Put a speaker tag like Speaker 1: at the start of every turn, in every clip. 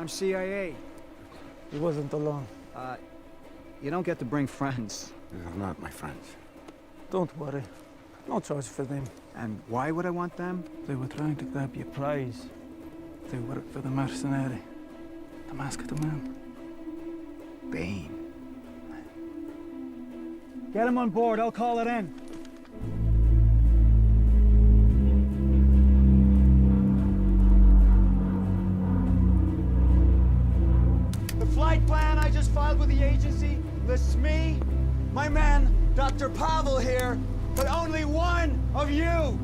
Speaker 1: I'm CIA.
Speaker 2: He wasn't alone.
Speaker 1: You don't get to bring friends.
Speaker 3: They're not my friends.
Speaker 2: Don't worry. No charge for them.
Speaker 1: And why would I want them?
Speaker 2: They were trying to grab your prize. They work for the mercenary. The masked man.
Speaker 1: Bane. Get him on board, I'll call it in. The flight plan I just filed with the agency lists me, my man, Dr. Pavel here, but only one of you.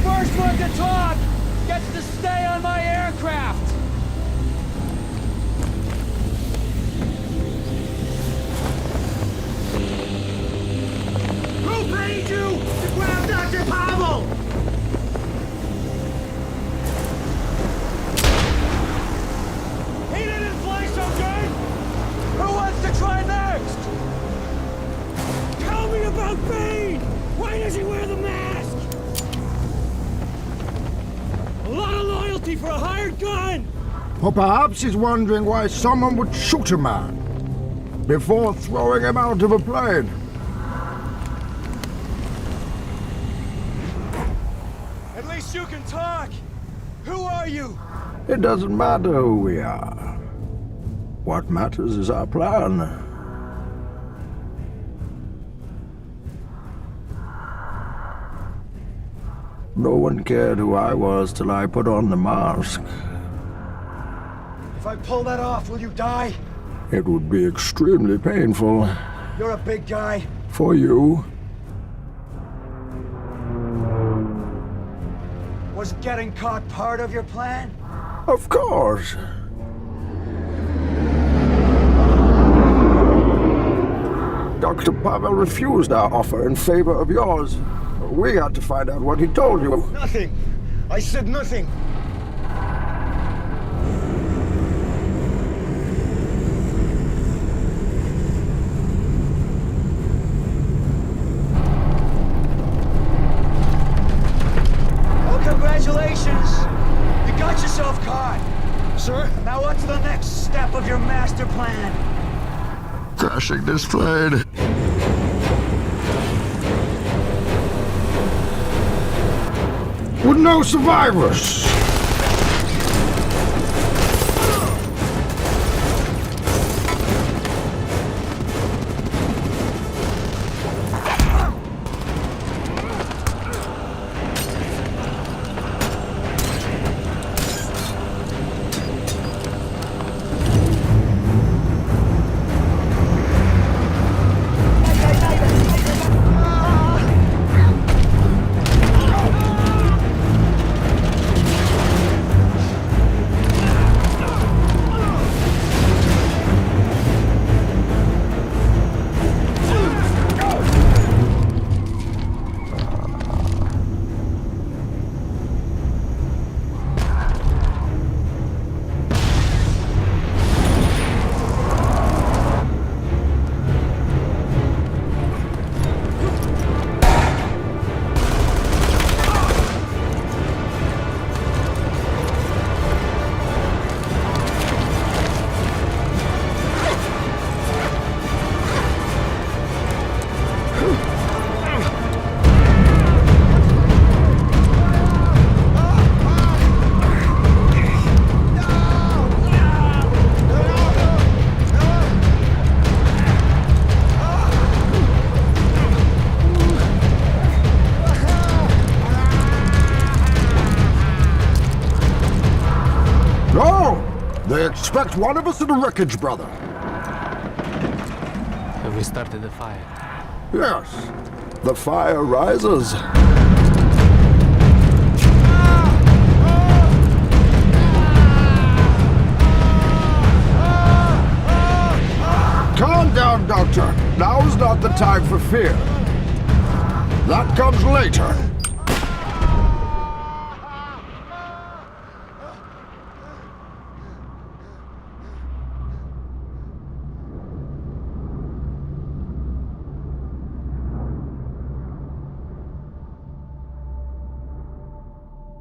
Speaker 1: First one to talk gets to stay on my aircraft. Who paid you to grab Dr. Pavel? He didn't fly so good. Who wants to try next? Tell me about Bane. Why does he wear the mask? A lot of loyalty for a hired gun!
Speaker 4: Or perhaps he's wondering why someone would shoot a man before throwing him out of a plane.
Speaker 1: At least you can talk! Who are you?
Speaker 4: It doesn't matter who we are. What matters is our plan. No one cared who I was till I put on the mask.
Speaker 1: If I pull that off, will you die?
Speaker 4: It would be extremely painful.
Speaker 1: You're a big guy.
Speaker 4: For you.
Speaker 1: Was getting caught part of your plan?
Speaker 4: Of course. Dr. Pavel refused our offer in favor of yours. We had to find out what he told you.
Speaker 1: Nothing. I said nothing. Well, congratulations. You got yourself caught. Sir? Now what's the next step of your master plan?
Speaker 4: Crashing this plane. With no survivors. They expect one of us in the wreckage, brother.
Speaker 5: Have we started the fire?
Speaker 4: Yes. The fire rises. Calm down, Doctor. Now's not the time for fear. That comes later.